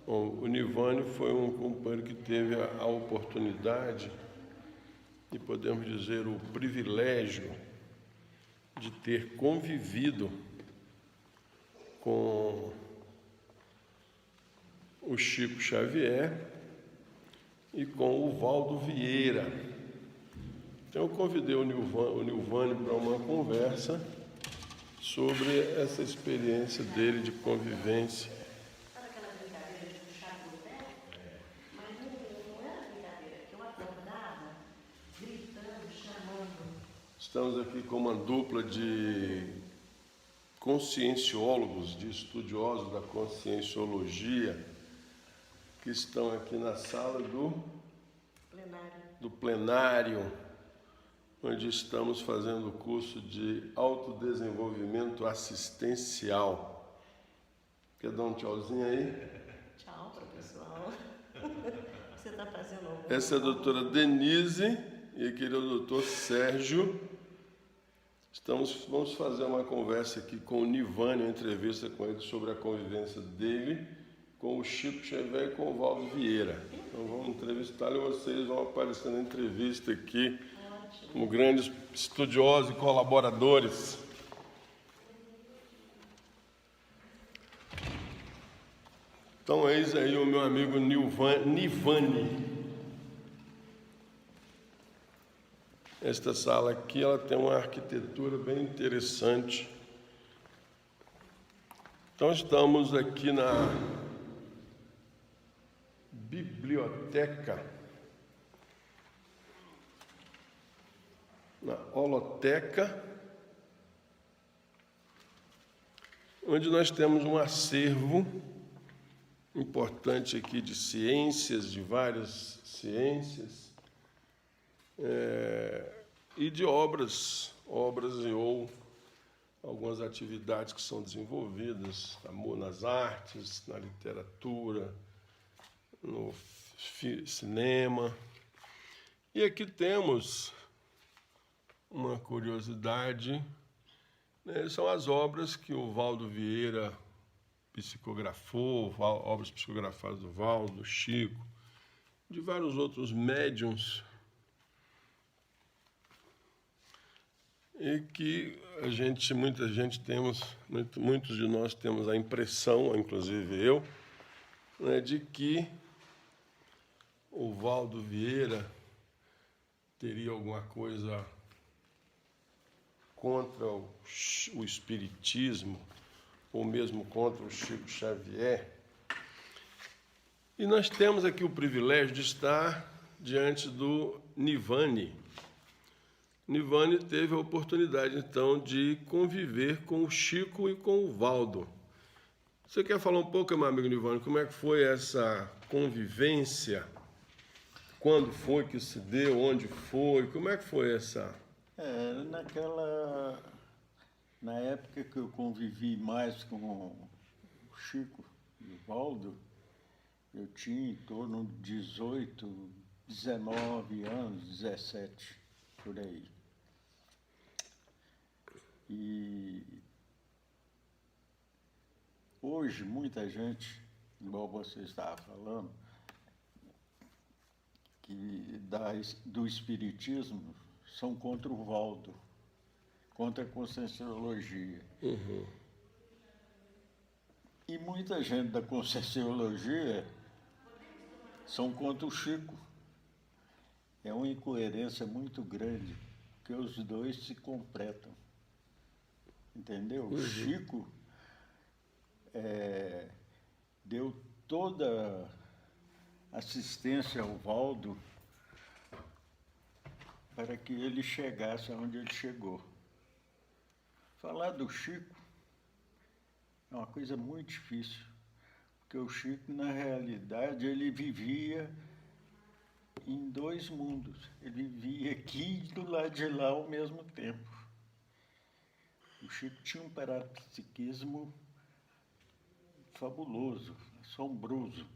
Bom, o Nivânio foi um companheiro que teve a oportunidade e, podemos dizer, o privilégio de ter convivido com o Chico Xavier e com o Valdo Vieira. Então eu convidei o Nilvânio para uma conversa sobre essa experiência dele de convivência. Sabe aquela brincadeira de puxar pro pé? Mas não era brincadeira, que uma acordava gritando, chamando. Estamos aqui com uma dupla de conscienciólogos, de estudiosos da conscienciologia, que estão aqui na sala do plenário, onde estamos fazendo o curso de autodesenvolvimento assistencial. Quer dar um tchauzinho aí? Tchau para o pessoal. Você está fazendo Essa é a doutora Denise e aquele é o doutor Sérgio. Vamos fazer uma conversa aqui com o Nivânio, uma entrevista com ele sobre a convivência dele com o Chico Xavier e com o Valdo Vieira. Então vamos entrevistá-lo e vocês vão aparecer na entrevista aqui como grandes estudiosos e colaboradores. Então eis aí o meu amigo Nivânio. Esta sala aqui, ela tem uma arquitetura bem interessante. Então estamos aqui na biblioteca, na holoteca, onde nós temos um acervo importante aqui de ciências, de várias ciências, e de obras e ou algumas atividades que são desenvolvidas nas artes, na literatura, no cinema. E aqui temos uma curiosidade, né? São as obras que o Valdo Vieira psicografou, obras psicografadas do Valdo, do Chico, de vários outros médiuns, e que muitos de nós temos a impressão, inclusive eu, né, de que o Valdo Vieira teria alguma coisa contra o espiritismo, ou mesmo contra o Chico Xavier. E nós temos aqui o privilégio de estar diante do Nivânio. Nivânio teve a oportunidade, então, de conviver com o Chico e com o Valdo. Você quer falar um pouco, meu amigo Nivânio, como é que foi essa convivência? Quando foi que se deu? Onde foi? Como é que foi essa? Na época que eu convivi mais com o Chico e o Valdo, eu tinha em torno de 18, 19 anos, 17, por aí. E hoje muita gente, igual você estava falando, que do espiritismo são contra o Valdo, contra a conscienciologia. Uhum. E muita gente da conscienciologia são contra o Chico. É uma incoerência muito grande, porque os dois se completam. Entendeu? Uhum. O Chico deu toda assistência ao Valdo para que ele chegasse aonde ele chegou. Falar do Chico é uma coisa muito difícil, porque o Chico, na realidade, ele vivia em dois mundos. Ele vivia aqui e do lado de lá ao mesmo tempo. O Chico tinha um parapsiquismo fabuloso, assombroso.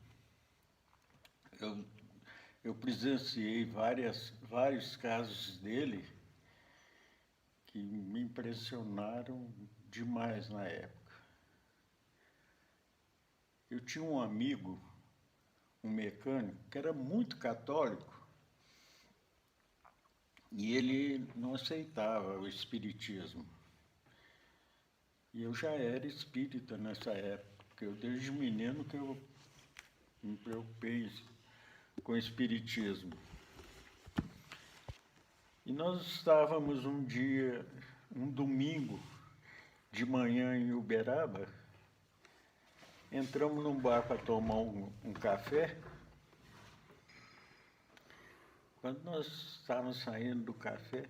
Eu presenciei vários casos dele que me impressionaram demais na época. Eu tinha um amigo um mecânico que era muito católico e ele não aceitava o espiritismo. E eu já era espírita nessa época, porque eu desde menino que eu me preocupei com o espiritismo. E nós estávamos um dia, um domingo de manhã em Uberaba, entramos num bar para tomar um café. Quando nós estávamos saindo do café,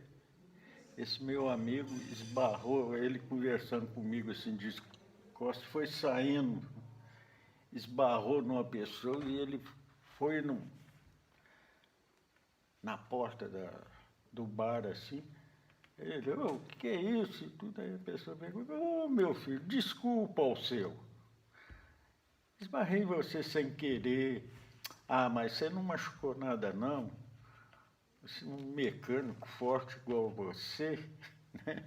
esse meu amigo esbarrou, ele conversando comigo assim, de costas, foi saindo, esbarrou numa pessoa e ele foi na porta do bar assim. Ele, o que é isso? E tudo. Aí a pessoa perguntou, meu filho, desculpa o seu. Esbarrei você sem querer. Ah, mas você não machucou nada não? Um mecânico forte igual você, né?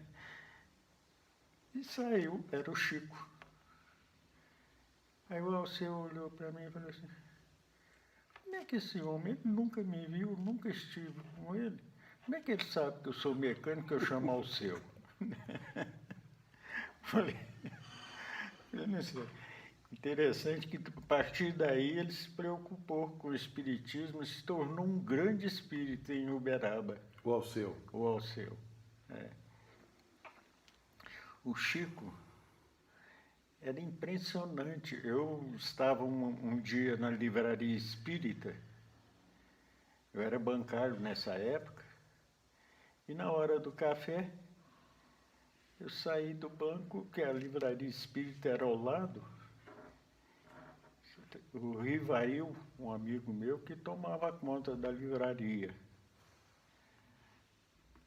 E saiu, era o Chico. Aí o Alceu olhou para mim e falou assim, como é que esse homem, ele nunca me viu, nunca estive com ele, como é que ele sabe que eu sou mecânico, que eu chamo Alceu? Falei, eu não sei. Interessante que a partir daí ele se preocupou com o espiritismo e se tornou um grande espírita em Uberaba. O Alceu. O Alceu. É. O Chico era impressionante. Eu estava um dia na livraria espírita, eu era bancário nessa época, e na hora do café, eu saí do banco, que a livraria espírita era ao lado, o Rivail, um amigo meu, que tomava conta da livraria.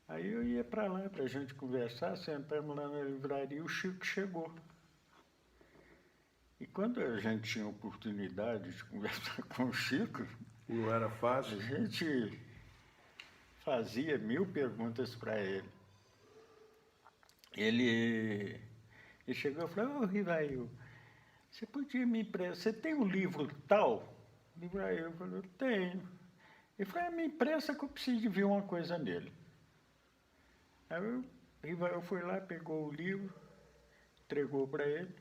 Aí eu ia para lá para a gente conversar, sentamos lá na livraria e o Chico chegou. E quando a gente tinha oportunidade de conversar com o Chico, Não era fácil? a gente fazia 1000 perguntas para ele. Ele chegou e falou, ô Rivail, você podia me emprestar, você tem um livro tal? O Rivail falou, tenho. Ele falou, me empresta que eu preciso de ver uma coisa nele. Aí o Rivail foi lá, pegou o livro, entregou para ele.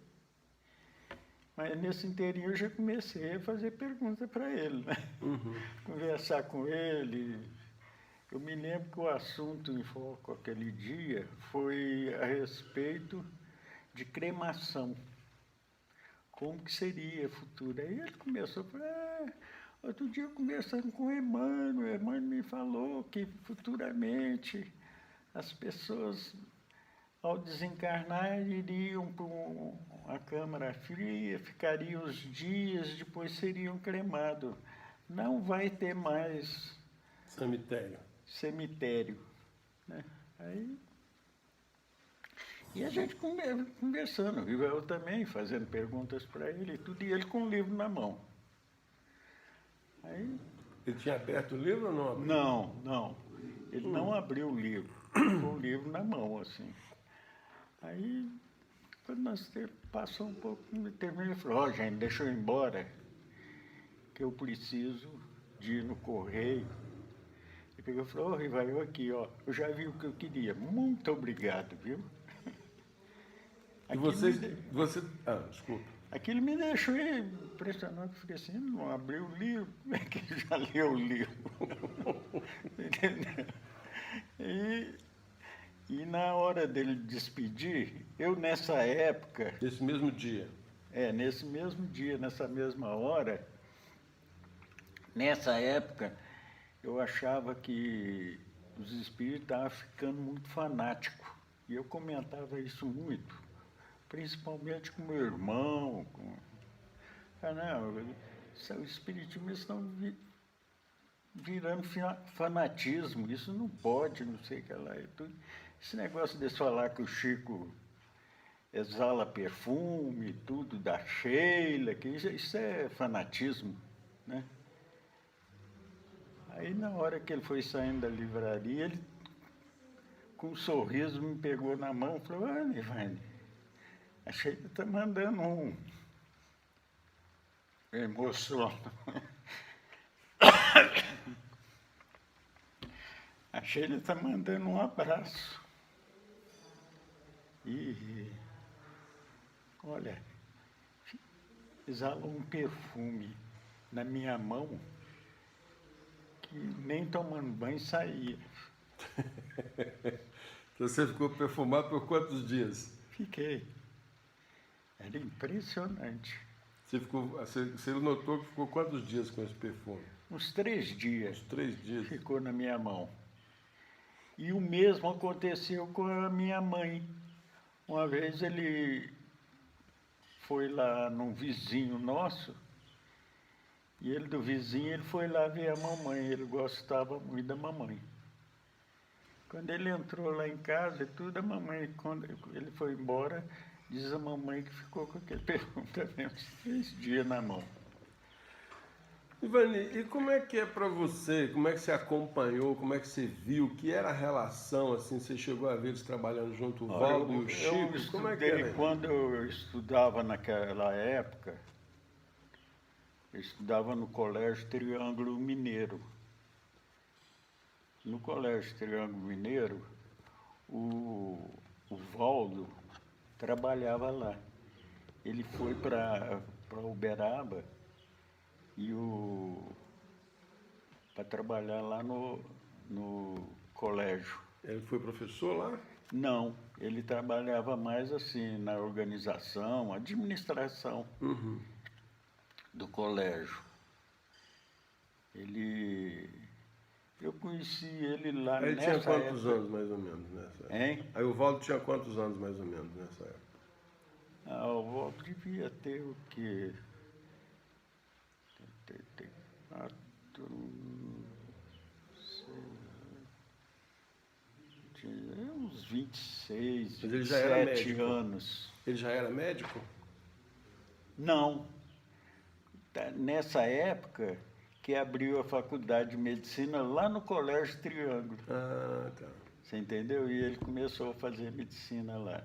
Mas nesse inteirinho eu já comecei a fazer perguntas para ele, né? Conversar com ele. Eu me lembro que o assunto em foco aquele dia foi a respeito de cremação. Como que seria a futura? Aí ele começou a falar, outro dia conversando com o Emmanuel me falou que futuramente as pessoas, ao desencarnar, iriam para uma câmara fria, ficariam uns dias, depois seriam cremados. Não vai ter mais cemitério. Né? Aí, e a gente conversando, eu também fazendo perguntas para ele e tudo, e ele com o livro na mão. Aí, Ele tinha aberto o livro ou não abriu? não. Ele não abriu o livro, ficou o livro na mão, assim. Aí, quando nós passou um pouco, terminou, ele falou, gente, deixa eu ir embora, que eu preciso de ir no correio. Ele pegou e falou, Rivail, aqui, ó, eu já vi o que eu queria. Muito obrigado, viu? E você... Ah, desculpa. Aquilo me deixou impressionado, eu falei assim, não abriu o livro, como é que ele já leu o livro? Entendeu? E na hora dele despedir, eu nessa época... Nesse mesmo dia? Nesse mesmo dia, nessa mesma hora, nessa época, eu achava que os espíritos estavam ficando muito fanáticos. E eu comentava isso muito, principalmente com meu irmão. Não, os espiritismo estão virando fanatismo, isso não pode, não sei o que lá. Esse negócio de falar que o Chico exala perfume, tudo da Sheila, que isso é fanatismo, né? Aí na hora que ele foi saindo da livraria, ele com um sorriso me pegou na mão e falou, Ivane, a Sheila está mandando um... Emocionou. A Sheila está mandando um abraço. E, olha, exala um perfume na minha mão que nem tomando banho saía. Você ficou perfumado por quantos dias? Fiquei. Era impressionante. Você notou que ficou quantos dias com esse perfume? Uns 3 dias Uns 3 dias. ficou na minha mão. E o mesmo aconteceu com a minha mãe. Uma vez ele foi lá num vizinho nosso, e ele do vizinho, ele foi lá ver a mamãe, ele gostava muito da mamãe. Quando ele entrou lá em casa e tudo, a mamãe, quando ele foi embora, diz a mamãe que ficou com aquele perfume também uns 3 dias na mão. Ivani, e como é que é para você? Como é que você acompanhou? Como é que você viu? Que era a relação, assim, você chegou a ver eles trabalhando junto, o Valdo e o Chico? Como é que era? Quando eu estudava naquela época, eu estudava no Colégio Triângulo Mineiro. No Colégio Triângulo Mineiro, o Valdo trabalhava lá. Ele foi para Uberaba para trabalhar lá no colégio. Ele foi professor lá? Não, ele trabalhava mais assim na organização, administração do colégio. Eu conheci ele lá Aí ele nessa tinha quantos época. anos, mais ou menos, nessa época? Hein? Aí o Valdo tinha quantos anos, mais ou menos, nessa época? O Valdo devia ter o quê? 74, uns 26, Mas ele já era 27 médico? anos. Ele já era médico? Não. Nessa época que abriu a faculdade de medicina lá no Colégio Triângulo. Ah, tá. Você entendeu? E ele começou a fazer medicina lá.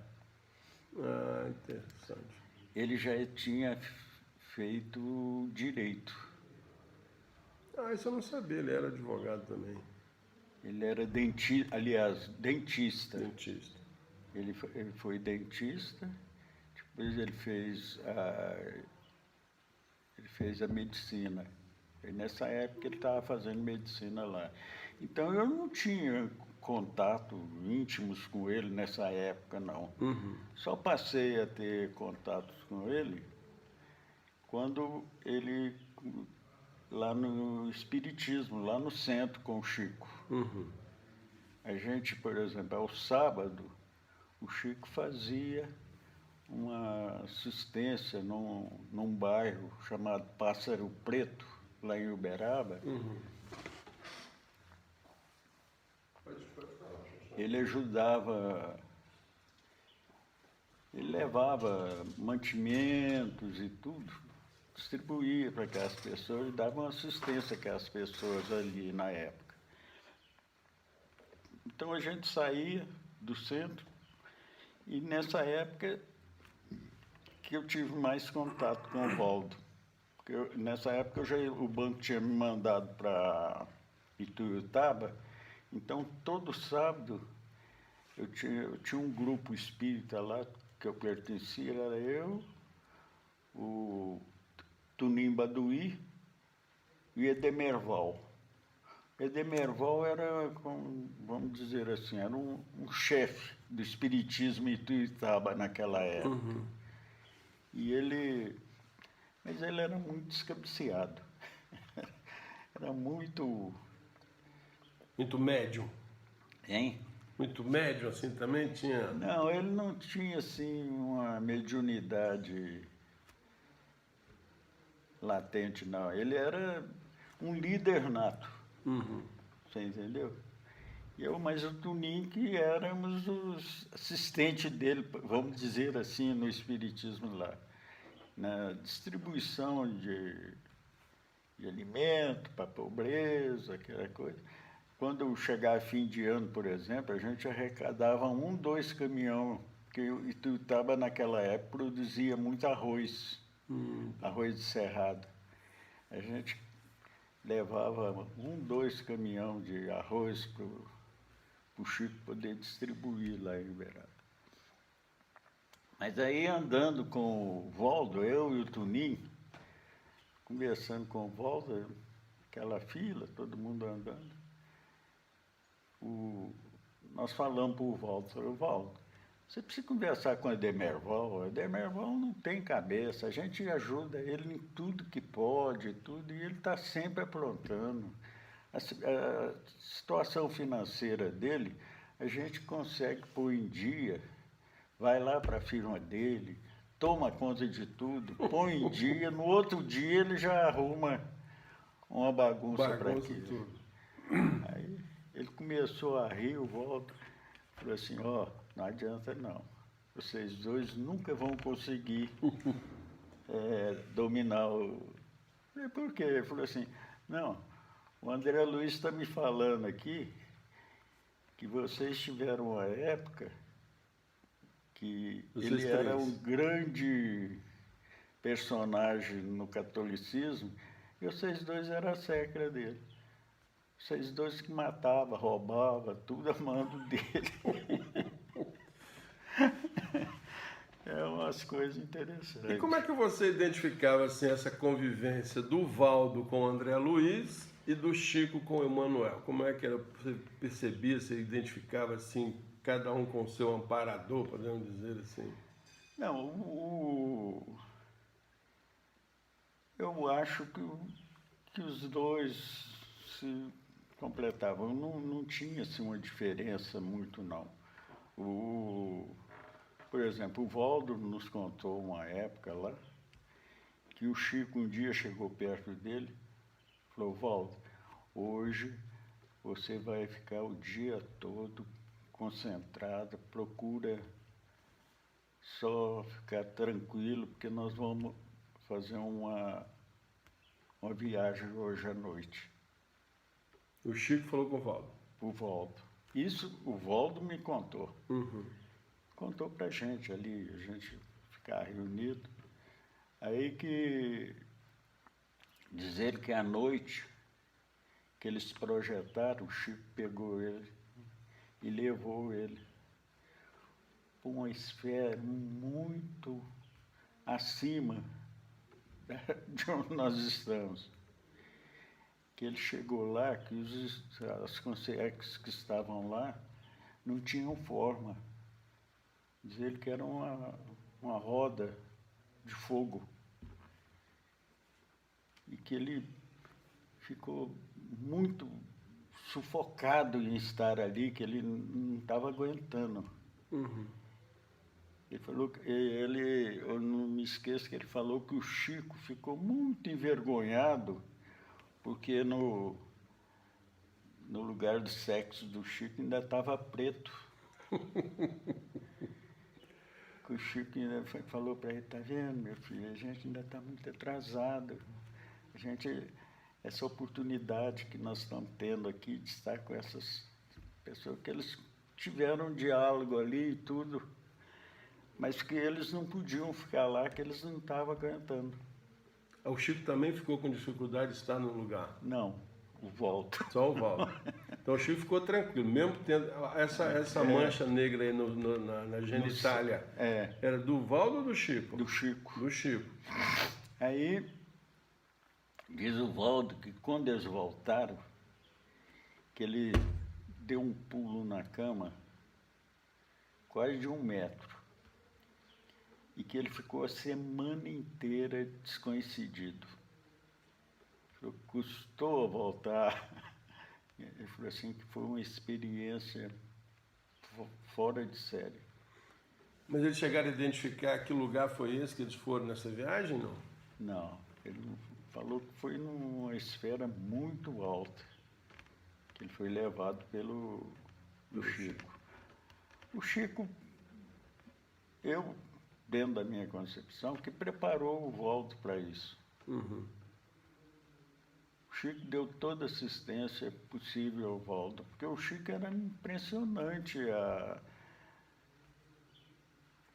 Ah, interessante. Ele já tinha feito direito. Ah, isso eu não sabia, ele era advogado também, Ele era dentista, aliás, dentista. dentista. Ele foi dentista, depois ele fez a medicina. E nessa época ele estava fazendo medicina lá. Então eu não tinha contato íntimos com ele nessa época, não. Só passei a ter contatos com ele quando ele, lá no Espiritismo, lá no centro com o Chico. A gente, por exemplo, ao sábado, o Chico fazia uma assistência num bairro chamado Pássaro Preto, lá em Uberaba. Ele ajudava, ele levava mantimentos e tudo, distribuía para aquelas pessoas e dava uma assistência àquelas pessoas ali na época. Então a gente saía do centro e nessa época que eu tive mais contato com o Valdo. Porque nessa época o banco tinha me mandado para Ituiutaba, então todo sábado eu tinha um grupo espírita lá que eu pertencia, era eu, o Tunim Baduí e Edemerval. Edemerval era, vamos dizer assim, era um chefe do espiritismo em Ituiutaba naquela época. Mas ele era muito descabeceado. Era muito... Muito médium. Hein? Muito médium, assim, também tinha... Não, ele não tinha, assim, uma mediunidade latente, não. Ele era um líder nato. Você entendeu? Mas o Tunim, que éramos os assistentes dele, vamos dizer assim, no espiritismo lá. Na distribuição de alimento para a pobreza, aquela coisa. Quando chegava fim de ano, por exemplo, a gente arrecadava 2 caminhões, porque Ituiutaba naquela época produzia muito arroz, arroz de cerrado. A gente levava 2 caminhões de arroz para o Chico poder distribuir lá em Uberaba. Mas aí andando com o Valdo, eu e o Tuninho, conversando com o Valdo, aquela fila, todo mundo andando, nós falamos para o Valdo, falou, Valdo, você precisa conversar com o Edemerval. O Edemerval não tem cabeça, a gente ajuda ele em tudo que pode, tudo, e ele está sempre aprontando. A situação financeira dele, a gente consegue pôr em dia, vai lá para a firma dele, toma conta de tudo, põe em dia, no outro dia ele já arruma uma bagunça para aquilo. Tudo. Aí ele começou a rir, o Walter falou assim, ó, não adianta não, vocês dois nunca vão conseguir dominar o... Eu falei, por quê? Ele falou assim, não, o André Luiz está me falando aqui que vocês tiveram uma época que ele era um grande personagem no catolicismo e vocês dois eram a secra dele. Vocês dois que matavam, roubavam, tudo a mando dele. É umas coisas interessantes. E como é que você identificava assim, essa convivência do Valdo com o André Luiz e do Chico com o Emanuel? Como é que era, você percebia, você identificava assim, cada um com o seu amparador, podemos dizer assim? Não, eu acho que os dois se completavam. Não tinha assim, uma diferença muito, não. Por exemplo, o Valdo nos contou uma época lá que o Chico um dia chegou perto dele e falou, Valdo, hoje você vai ficar o dia todo concentrado, procura só ficar tranquilo, porque nós vamos fazer uma viagem hoje à noite. O Chico falou com o Valdo. O Valdo. Isso o Valdo me contou. Uhum. Contou pra gente ali, a gente ficar reunido. Aí que diz ele que à noite que eles projetaram, o Chico pegou ele e levou ele para uma esfera muito acima de onde nós estamos. Que ele chegou lá, que as consciências que estavam lá não tinham forma. Diz ele que era uma roda de fogo. E que ele ficou muito sufocado em estar ali, que ele não estava aguentando. Uhum. Ele falou que eu não me esqueço que ele falou que o Chico ficou muito envergonhado, porque no lugar do sexo do Chico ainda estava preto. Que o Chico ainda falou para ele, tá vendo, meu filho, a gente ainda está muito atrasado. Essa oportunidade que nós estamos tendo aqui de estar com essas pessoas, que eles tiveram um diálogo ali e tudo, mas que eles não podiam ficar lá, que eles não estavam aguentando. O Chico também ficou com dificuldade de estar no lugar? Não, o Valdo. Só o Valdo. Então o Chico ficou tranquilo, mesmo tendo essa mancha negra aí na genitália. Era do Valdo ou do Chico? Do Chico. Do Chico. Aí, diz o Valdo que quando eles voltaram, que ele deu um pulo na cama, quase de 1 metro, e que ele ficou a semana inteira desconhecido. Custou a voltar. Ele falou assim que foi uma experiência fora de série. Mas eles chegaram a identificar que lugar foi esse que eles foram nessa viagem, não? Não, ele falou que foi numa esfera muito alta, que ele foi levado pelo Chico. O Chico, eu, dentro da minha concepção, que preparou o Valdo para isso. Uhum. O Chico deu toda a assistência possível ao Valdo, porque o Chico era impressionante o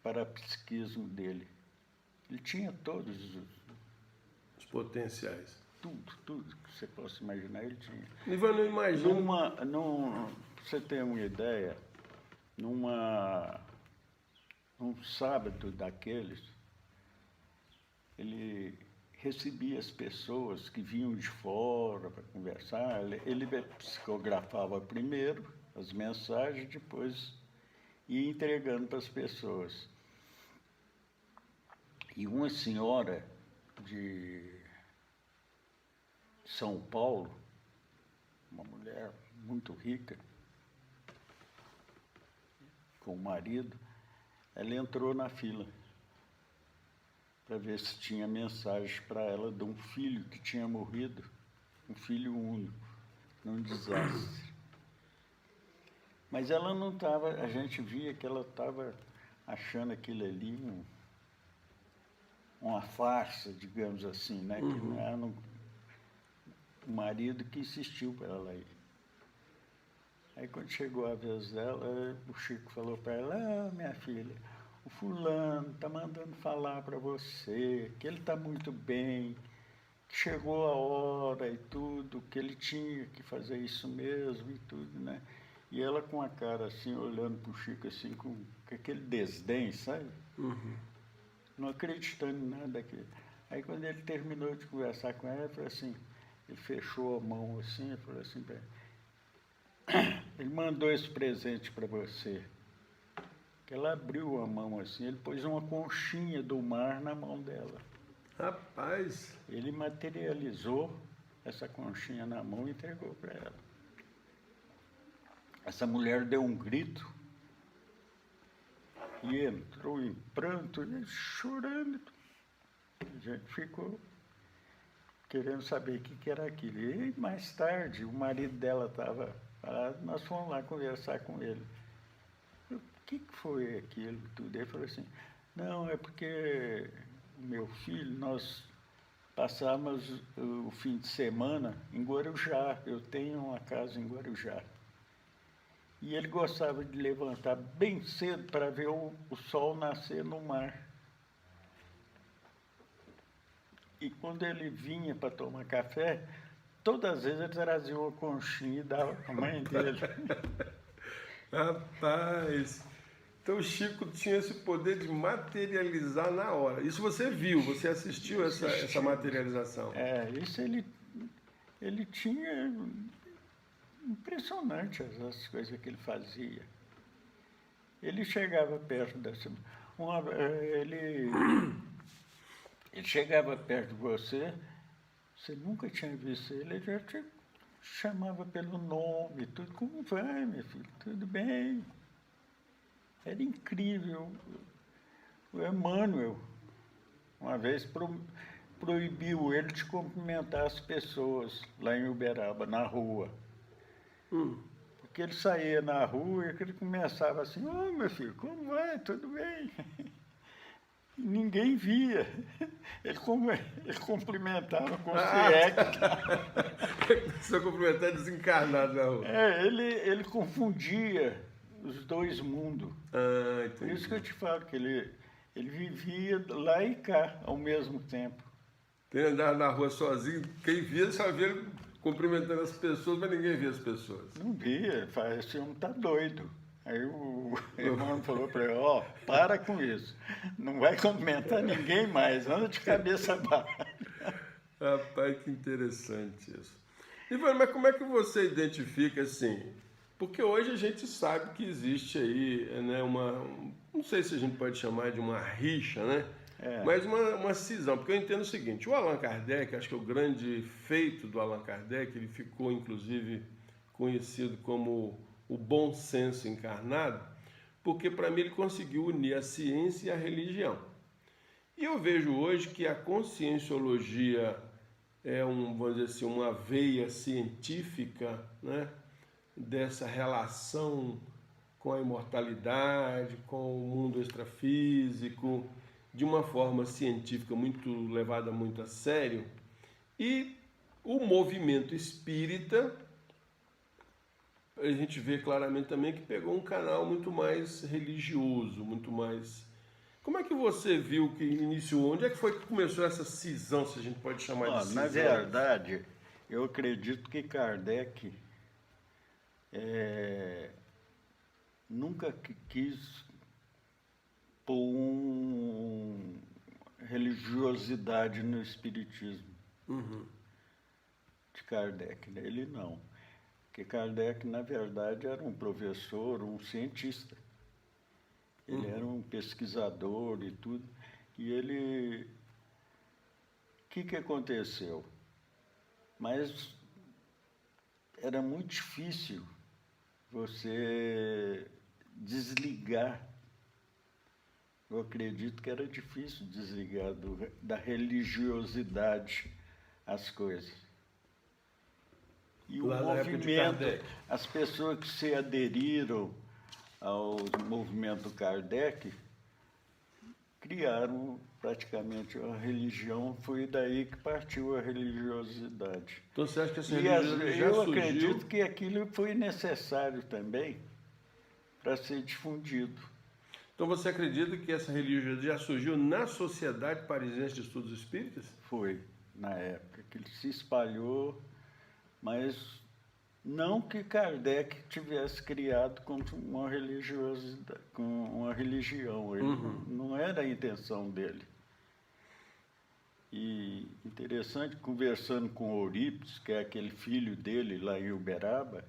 parapsiquismo dele. Ele tinha todos os potenciais. Tudo que você possa imaginar, ele tinha. Ivan, não imagino. você ter uma ideia, num sábado daqueles, ele recebia as pessoas que vinham de fora para conversar. Ele psicografava primeiro as mensagens, depois ia entregando para as pessoas. E uma senhora de São Paulo, uma mulher muito rica, com o marido, ela entrou na fila para ver se tinha mensagem para ela de um filho que tinha morrido, um filho único, num desastre. Mas ela não estava, a gente via que ela estava achando aquilo ali uma farsa, digamos assim, né? Que não era o marido que insistiu para ela ir. Aí quando chegou a vez dela, o Chico falou para ela: ah, minha filha, o fulano está mandando falar para você que ele está muito bem, que chegou a hora e tudo, que ele tinha que fazer isso mesmo e tudo, né? E ela com a cara assim, olhando para o Chico assim, com aquele desdém, sabe? Não acreditando em nada daquilo. Aí quando ele terminou de conversar com ela, ele falou assim, ele fechou a mão assim, e falou assim para ela: ele mandou esse presente para você. Que ela abriu a mão assim, ele pôs uma conchinha do mar na mão dela. Rapaz! Ele materializou essa conchinha na mão e entregou para ela. Essa mulher deu um grito e entrou em pranto, e chorando. A gente ficou querendo saber o que era aquilo. E mais tarde, o marido dela estava parado, nós fomos lá conversar com ele. O que foi aquilo tudo? Ele falou assim: não, é porque o meu filho, nós passamos o fim de semana em Guarujá. Eu tenho uma casa em Guarujá. E ele gostava de levantar bem cedo para ver o sol nascer no mar. E quando ele vinha para tomar café, todas as vezes ele trazia uma conchinha e dava para a mãe dele. Rapaz! Então o Chico tinha esse poder de materializar na hora. Isso você viu, você assistiu essa materialização. Isso ele tinha... Impressionante as coisas que ele fazia. Ele chegava perto dessa... Ele chegava perto de você, você nunca tinha visto ele, ele já te chamava pelo nome, tudo. Como vai, meu filho? Tudo bem? Era incrível. O Emmanuel, uma vez, proibiu ele de cumprimentar as pessoas lá em Uberaba, na rua. Porque ele saía na rua e ele começava assim: ô, meu filho, como vai? Tudo bem? E ninguém via. Ele cumprimentava com o CIEC. Só cumprimentar desencarnado na rua. Ele confundia os dois mundos. Por isso que eu te falo que ele vivia lá e cá ao mesmo tempo. Ele andava na rua sozinho, quem via só via ele cumprimentando as pessoas, mas ninguém via as pessoas. Não via, esse homem tá doido. Aí o irmão falou para ele: ó, para com isso, não vai cumprimentar ninguém mais, anda de cabeça baixa. Rapaz, que interessante isso. Ivone, mas como é que você identifica assim? Porque hoje a gente sabe que existe aí, né, não sei se a gente pode chamar de uma rixa, né? Mas uma cisão, porque eu entendo o seguinte: o Allan Kardec, acho que o grande feito do Allan Kardec, ele ficou inclusive conhecido como o bom senso encarnado, porque para mim ele conseguiu unir a ciência e a religião. E eu vejo hoje que a conscienciologia é vamos dizer assim, uma veia científica, né, dessa relação com a imortalidade, com o mundo extrafísico, de uma forma científica muito levada muito a sério. E o movimento espírita, a gente vê claramente também que pegou um canal muito mais religioso, muito mais... Como é que você viu que iniciou? Onde é que foi que começou essa cisão, se a gente pode chamar de cisão? Na verdade, eu acredito que Kardec nunca quis pôr religiosidade no espiritismo de Kardec, né? Ele não. Porque Kardec, na verdade, era um professor, um cientista. Ele era um pesquisador e tudo. E ele... O que aconteceu? Mas era muito difícil você desligar. Eu acredito que era difícil desligar da religiosidade as coisas. E o Lá na época de movimento, Kardec. as pessoas que se aderiram ao movimento Kardec criaram praticamente a religião, foi daí que partiu a religiosidade. Então você acha que essa E religiosidade já eu surgiu? acredito que aquilo foi necessário também para ser difundido. Então você acredita que essa religiosidade já surgiu na Sociedade Parisiense de Estudos Espíritas? Foi, na época, que ele se espalhou, mas não que Kardec tivesse criado como uma religiosidade, com uma religião. Ele não era a intenção dele. E interessante, conversando com Eurípides, que é aquele filho dele lá em Uberaba,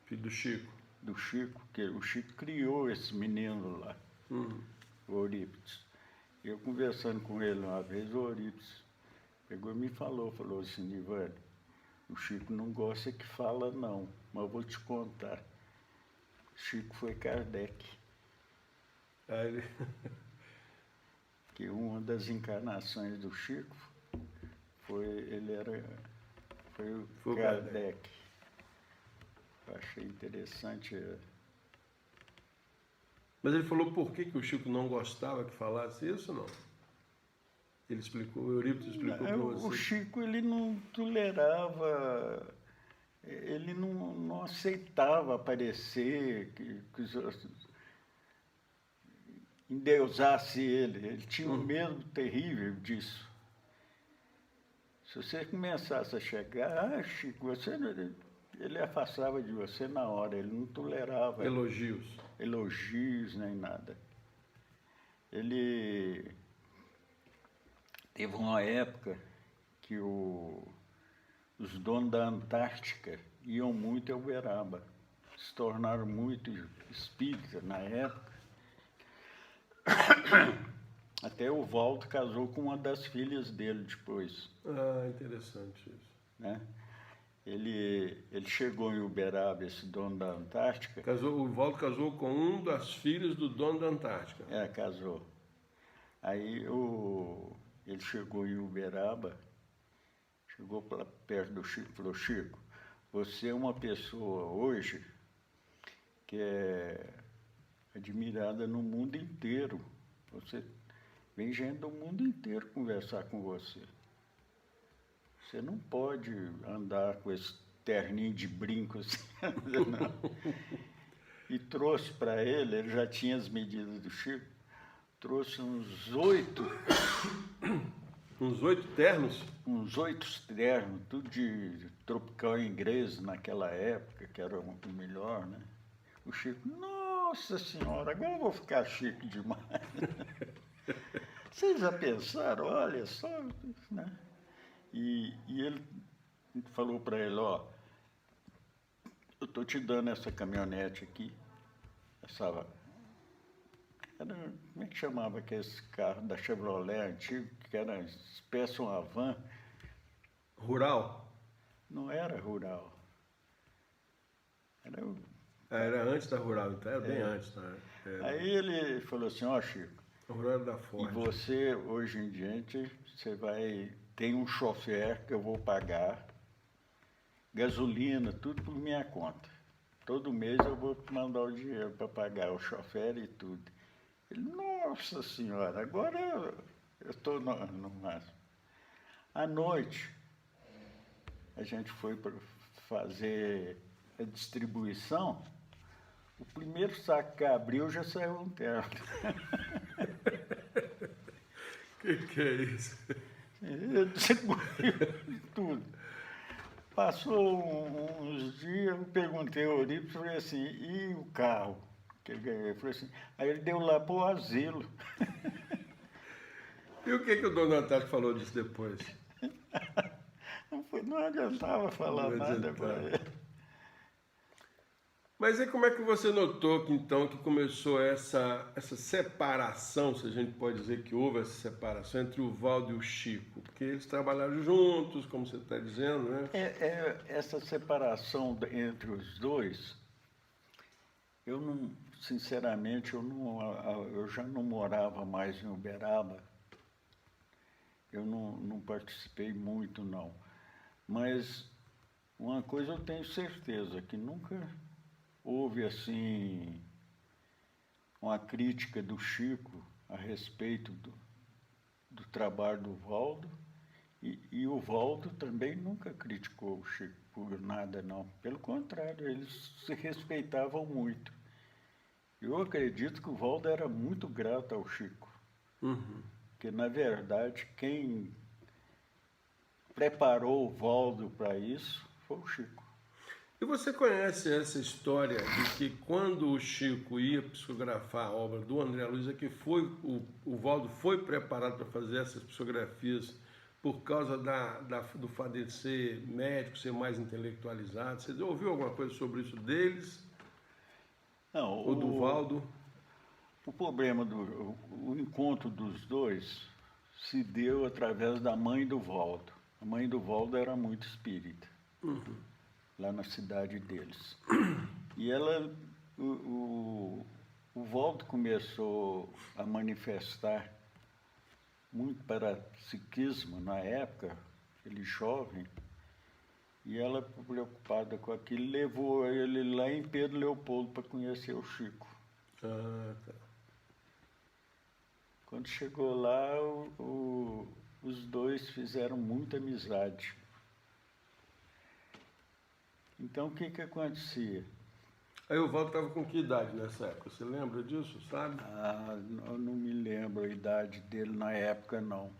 Filho do Chico. do Chico, que o Chico criou esse menino lá, o Eurípides. Eu conversando com ele uma vez, o Eurípides pegou e me falou assim, Ivane, o Chico não gosta que fala não, mas eu vou te contar. O Chico foi Kardec, Aí ele... que uma das encarnações do Chico foi o Kardec. Eu achei interessante. Mas ele falou por que o Chico não gostava que falasse isso, não? Ele explicou, o Eurípides explicou para você. O Chico, ele não tolerava, ele não aceitava aparecer, que os outros endeusasse ele. Ele tinha um medo terrível disso. Se você começasse a chegar, Chico, ele afastava de você na hora, ele não tolerava elogios nem nada. Ele teve uma época que os donos da Antártica iam muito a Uberaba, se tornaram muito espíritas na época. Até o Walter casou com uma das filhas dele depois. Ah, interessante isso. Né? Ele chegou em Uberaba, esse dono da Antártica. O Valdo casou com um das filhas do dono da Antártica. Casou. Aí ele chegou em Uberaba, chegou perto do Chico e falou, Chico, você é uma pessoa hoje que é admirada no mundo inteiro. Vem gente do mundo inteiro conversar com você. Você não pode andar com esse terninho de brinco assim, não. E trouxe para ele já tinha as medidas do Chico, trouxe uns 8... Uns 8 ternos? Uns 8 ternos, tudo de tropical inglês naquela época, que era o melhor, né? O Chico, nossa senhora, agora eu vou ficar chique demais. Vocês já pensaram? Olha só, né? E ele falou para ele, ó, eu estou te dando essa caminhonete aqui, como é que chamava aquele carro da Chevrolet antigo, que era espécie uma van? Rural? Não era rural. Era antes da Rural, então era bem antes. Né? Aí ele falou assim, ó, Chico, a Rural era da Ford. E você, hoje em diante, tem um chofer que eu vou pagar, gasolina, tudo por minha conta. Todo mês eu vou te mandar o dinheiro para pagar o chofer e tudo. Ele, nossa senhora, agora eu estou no máximo. À noite, a gente foi para fazer a distribuição, o primeiro saco que abriu já saiu um terno. Que é isso? Ele distribuiu tudo. Passou uns dias, eu perguntei ao Eurípides, falei assim, e o carro que ele ganhou? Ele falou assim, aí ele deu lá pro asilo. E o que o Dom Natácio falou disso depois? Não adiantava falar Não nada para adiantava. ele. Mas aí como é que você notou que então que começou essa separação, se a gente pode dizer que houve essa separação entre o Valdo e o Chico? Porque eles trabalharam juntos, como você está dizendo, né? Essa separação entre os dois, eu não, sinceramente, eu já não morava mais em Uberaba, eu não participei muito, não. Mas uma coisa eu tenho certeza, que nunca houve, assim, uma crítica do Chico a respeito do trabalho do Valdo, e o Valdo também nunca criticou o Chico por nada, não. Pelo contrário, eles se respeitavam muito. Eu acredito que o Valdo era muito grato ao Chico, Uhum. porque, na verdade, quem preparou o Valdo para isso foi o Chico. E você conhece essa história de que quando o Chico ia psicografar a obra do André Luiz, é que o Valdo foi preparado para fazer essas psicografias por causa do fato de ser médico, ser mais intelectualizado? Você ouviu alguma coisa sobre isso deles? Não, Ou do Valdo? o problema o encontro dos dois se deu através da mãe do Valdo. A mãe do Valdo era muito espírita, lá na cidade deles. E ela, o Valdo começou a manifestar muito parapsiquismo na época, ele jovem, e ela, preocupada com aquilo, levou ele lá em Pedro Leopoldo para conhecer o Chico. Ah, tá. Quando chegou lá, os dois fizeram muita amizade. Então, o que acontecia? Aí o Valdo estava com que idade nessa época? Você lembra disso, sabe? Eu não me lembro a idade dele na época, não.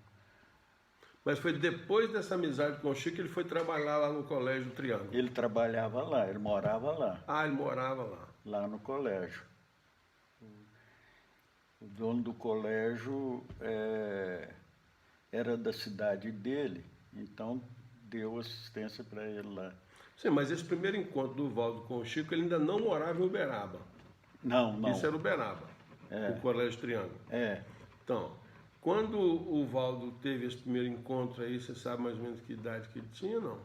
Mas foi depois dessa amizade com o Chico que ele foi trabalhar lá no Colégio Triângulo. Ele trabalhava lá, ele morava lá, Ah, ele morava lá. lá no colégio. O dono do colégio era da cidade dele, então deu assistência para ele lá. Sim, mas esse primeiro encontro do Valdo com o Chico, ele ainda não morava em Uberaba. Não, não. Isso era Uberaba, o Colégio Triângulo. É. Então, quando o Valdo teve esse primeiro encontro aí, você sabe mais ou menos que idade que ele tinha, não?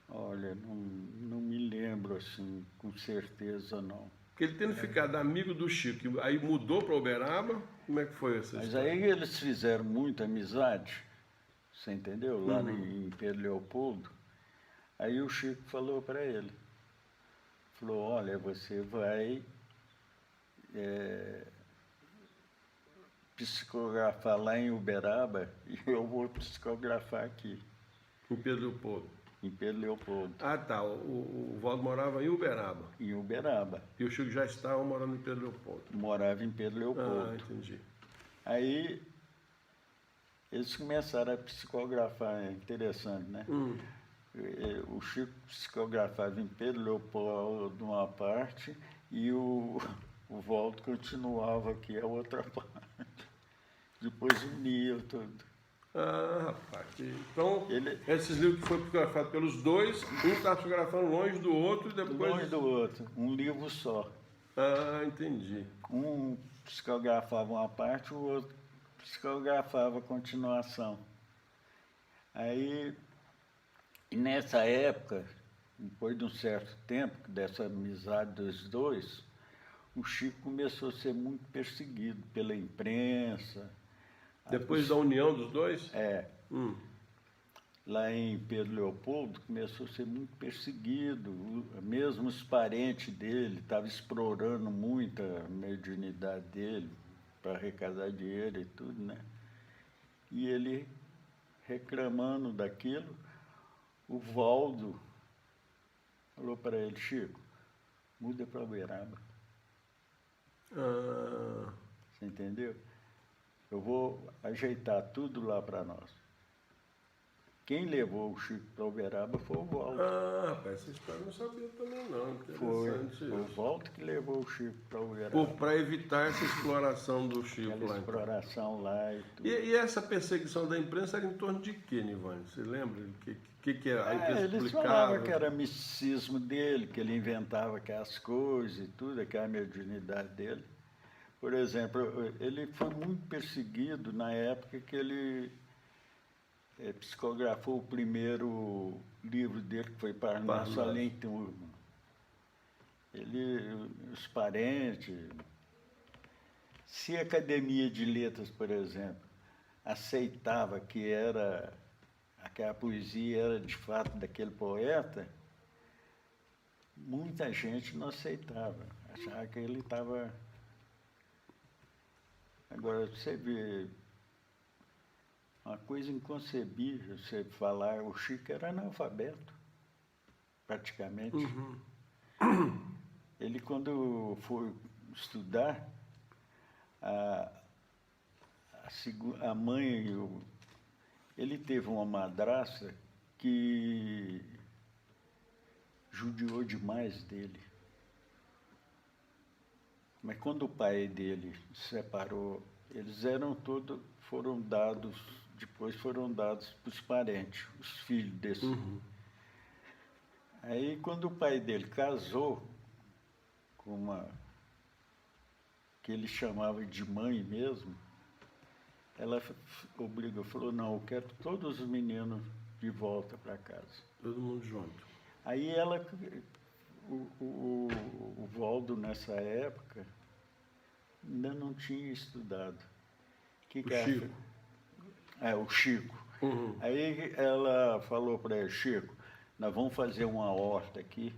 Olha, não me lembro assim, com certeza não. Porque ele tendo ficado amigo do Chico, aí mudou para Uberaba, como é que foi essa Mas história? aí eles fizeram muita amizade, você entendeu? Lá em Pedro Leopoldo. Aí o Chico falou para ele, falou, olha, você vai psicografar lá em Uberaba e eu vou psicografar aqui, Em Pedro Leopoldo. em Pedro Leopoldo, Ah, tá. O Valdo morava em Uberaba. em Uberaba. E o Chico já estava morando em Pedro Leopoldo. Morava em Pedro Leopoldo. Ah, entendi. Aí eles começaram a psicografar, é interessante, né? O Chico psicografava em Pedro Leopoldo de uma parte e o Valdo continuava aqui a outra parte. Depois unia tudo. Ah, rapaz. Então, Ele- esses livros que foram psicografados pelos dois, um estava psicografando longe do outro e depois... Longe do outro, um livro só. Ah, entendi. Um psicografava uma parte, o outro psicografava a continuação. Aí, nessa época, depois de um certo tempo dessa amizade dos dois, o Chico começou a ser muito perseguido pela imprensa. Depois da união dos dois? Lá em Pedro Leopoldo, começou a ser muito perseguido. Mesmo os parentes dele estavam explorando muito a mediunidade dele para arrecadar dinheiro e tudo, né? E ele, reclamando daquilo, o Valdo falou para ele, Chico, muda para Uberaba. Ah, Você entendeu? Eu vou ajeitar tudo lá para nós. Quem levou o Chico para Uberaba foi o Waldo. Ah, rapaz, essa história eu não sabia também não. Foi Interessante o isso. Waldo que levou o Chico para Uberaba. Para evitar essa exploração do Chico Aquela lá, então. exploração lá e tudo. E essa perseguição da imprensa era em torno de quê, Nivânia? Você lembra? O que era? A imprensa Eles publicava? falavam que era misticismo dele, que ele inventava aquelas coisas e tudo, aquela mediunidade dele. Por exemplo, ele foi muito perseguido na época que ele psicografou o primeiro livro dele, que foi para Nosso Além Turma. Ele, os parentes, se a Academia de Letras, por exemplo, aceitava que aquela poesia era de fato daquele poeta, muita gente não aceitava, achava que ele estava... Agora, você vê uma coisa inconcebível, você falar, o Chico era analfabeto, praticamente. Ele, quando foi estudar, a mãe, ele teve uma madrasta que judiou demais dele. Mas quando o pai dele se separou, eles depois foram dados para os parentes, os filhos desse. Aí, quando o pai dele casou com uma que ele chamava de mãe mesmo, ela falou, não, eu quero todos os meninos de volta para casa. Todo mundo junto. Aí o Waldo, nessa época, ainda não tinha estudado. Chico. O Chico. Aí ela falou para ele, Chico, nós vamos fazer uma horta aqui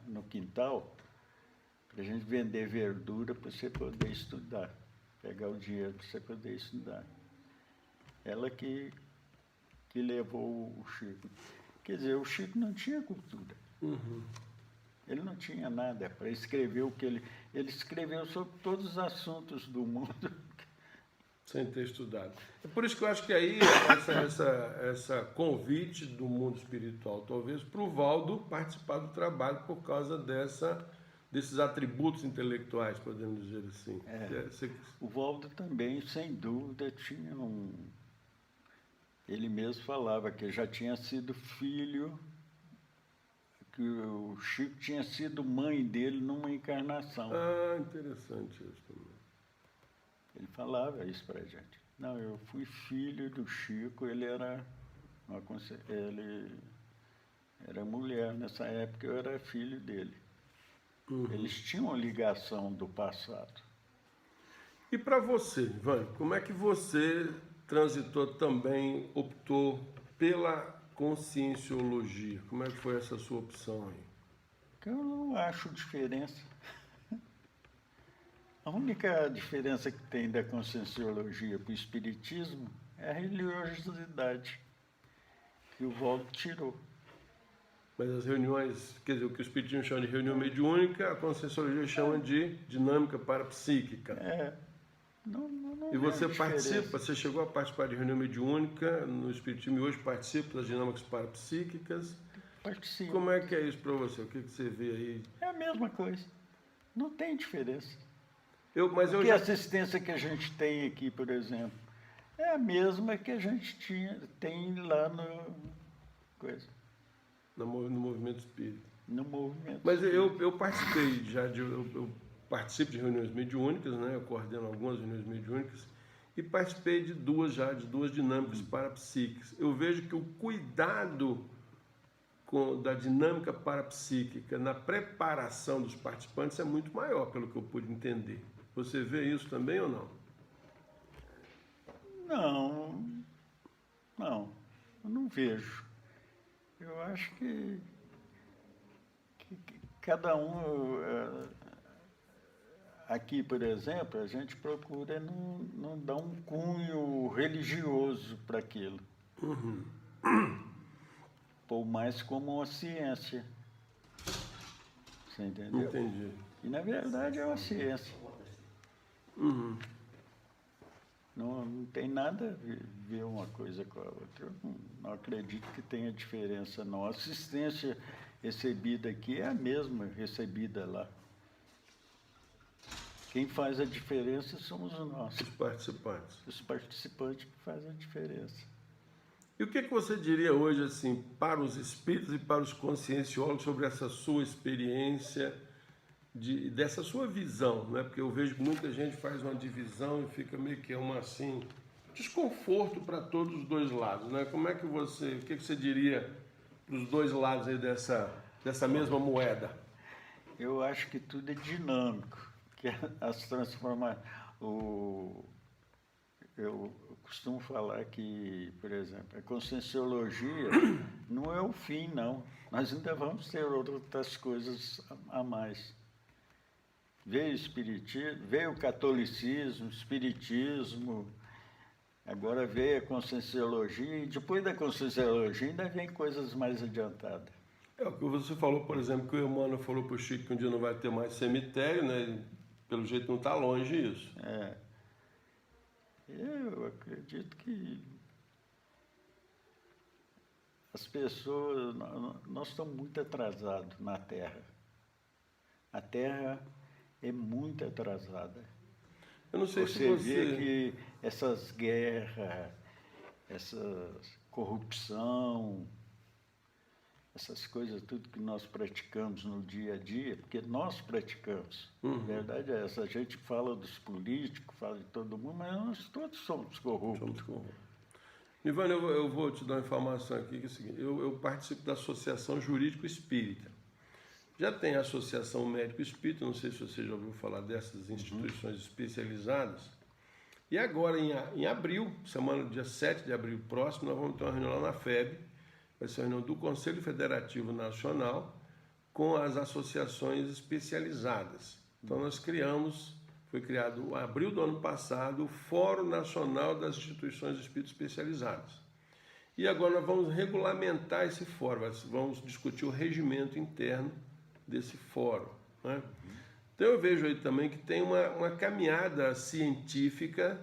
no quintal para a gente vender verdura para você poder estudar, pegar o dinheiro para você poder estudar. Ela que levou o Chico. Quer dizer, o Chico não tinha cultura. Ele não tinha nada para escrever o que ele escreveu sobre todos os assuntos do mundo. Sem ter estudado. É por isso que eu acho que aí essa convite do mundo espiritual, talvez, para o Waldo participar do trabalho por causa desses atributos intelectuais, podemos dizer assim. O Waldo também, sem dúvida, tinha Ele mesmo falava que já tinha sido filho, que o Chico tinha sido mãe dele numa encarnação. Ah, interessante isso também. Ele falava isso para a gente. Não, eu fui filho do Chico, ele era mulher. Nessa época eu era filho dele. Eles tinham uma ligação do passado. E para você, Ivan, como é que você transitou também, optou pela conscienciologia? Como é que foi essa sua opção aí? Eu não acho diferença. A única diferença que tem da conscienciologia para o espiritismo é a religiosidade, que o Waldo tirou. Mas as reuniões, quer dizer, o que o espiritismo chama de reunião mediúnica, a conscienciologia chama de dinâmica parapsíquica. E você participa, você chegou a participar de reunião mediúnica no espiritismo e hoje participa das dinâmicas parapsíquicas. Participo. Como é que é isso para você? O que você vê aí? É a mesma coisa. Não tem diferença. A assistência que a gente tem aqui, por exemplo, é a mesma que a gente tem lá no movimento espírita. No movimento. Mas eu participei eu participo de reuniões mediúnicas, né? Eu coordeno algumas reuniões mediúnicas e participei de duas dinâmicas parapsíquicas. Eu vejo que o cuidado da dinâmica parapsíquica na preparação dos participantes é muito maior, pelo que eu pude entender. Você vê isso também ou não? Não, eu não vejo. Eu acho que cada um... Aqui, por exemplo, a gente procura não dar um cunho religioso para aquilo. Ou mais como uma ciência. Você entendeu? Entendi. E, na verdade, é uma ciência. Não tem nada a ver uma coisa com a outra. Eu não acredito que tenha diferença, não. A assistência recebida aqui é a mesma recebida lá. Quem faz a diferença somos nós, Os participantes. os participantes que fazem a diferença. E o que você diria hoje, assim, para os espíritos e para os conscienciólogos sobre essa sua experiência, dessa sua visão, né? Porque eu vejo que muita gente faz uma divisão e fica meio que assim, desconforto para todos os dois lados, né? Como é que o que você diria para os dois lados aí dessa mesma moeda? Eu acho que tudo é dinâmico, que as transformações. Eu costumo falar que, por exemplo, a conscienciologia não é o fim, não. Nós ainda vamos ter outras coisas a mais. Veio o espiritismo, veio o catolicismo, o espiritismo, agora veio a conscienciologia, e depois da conscienciologia ainda vem coisas mais adiantadas. É o que você falou, por exemplo, que o Emmanuel falou para o Chico que um dia não vai ter mais cemitério, né? Pelo jeito não está longe isso. Eu acredito que as pessoas, nós estamos muito atrasados na Terra. A Terra é muito atrasada. Eu não sei se Você vê que essas guerras, essa corrupção, essas coisas, tudo que nós praticamos no dia a dia, porque nós praticamos. A verdade é essa. A gente fala dos políticos, fala de todo mundo, mas nós todos somos corruptos. Nivane, eu vou te dar uma informação aqui, que é o seguinte, eu participo da Associação Jurídico Espírita. Já tem a Associação Médico Espírita, não sei se você já ouviu falar dessas instituições especializadas. E agora, em abril, dia 7 de abril próximo, nós vamos ter uma reunião lá na FEB, vai ser uma reunião do Conselho Federativo Nacional com as associações especializadas. Então, foi criado, em abril do ano passado, o Fórum Nacional das Instituições Espíritas Especializadas. E agora nós vamos regulamentar esse fórum, vamos discutir o regimento interno desse fórum, né? Então eu vejo aí também que tem uma caminhada científica,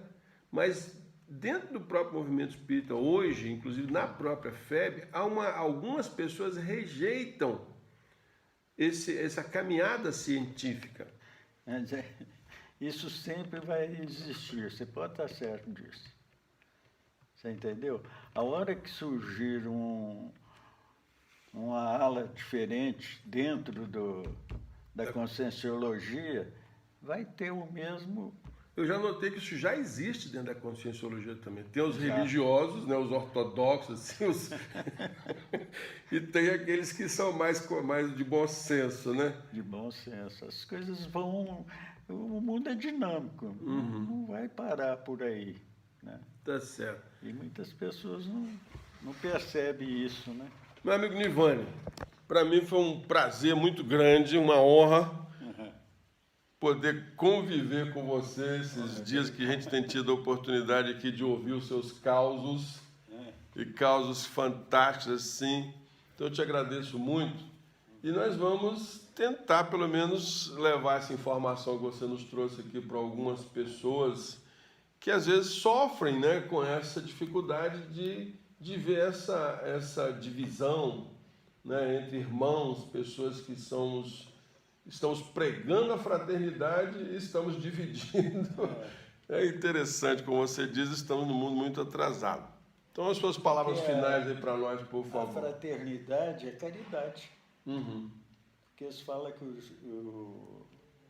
mas dentro do próprio movimento espírita, hoje, inclusive na própria FEB, algumas pessoas rejeitam essa caminhada científica. Isso sempre vai existir, você pode estar certo disso. Você entendeu? A hora que surgir uma ala diferente dentro da conscienciologia, vai ter o mesmo... Eu já notei que isso já existe dentro da conscienciologia também. Tem os religiosos, né, os ortodoxos, assim, e tem aqueles que são mais de bom senso, né? De bom senso. As coisas vão... O mundo é dinâmico, não vai parar por aí, né? Tá certo. E muitas pessoas não percebem isso, né? Meu amigo Nivane, para mim foi um prazer muito grande, uma honra poder conviver com você esses dias que a gente tem tido a oportunidade aqui de ouvir os seus causos, e causos fantásticos assim. Então eu te agradeço muito e nós vamos tentar pelo menos levar essa informação que você nos trouxe aqui para algumas pessoas que às vezes sofrem, né, com essa dificuldade de ver essa divisão, né, entre irmãos, pessoas que estamos pregando a fraternidade e estamos dividindo. É interessante, como você diz, estamos num mundo muito atrasado. Então, as suas palavras finais aí para nós, por favor. A fraternidade é caridade. Porque eles falam que o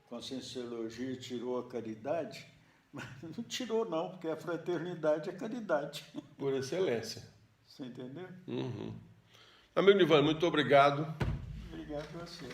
Conscienciologia tirou a caridade, mas não tirou não, porque a fraternidade é caridade. Por excelência. Você entendeu? Amigo Nivane, muito obrigado. Obrigado a você.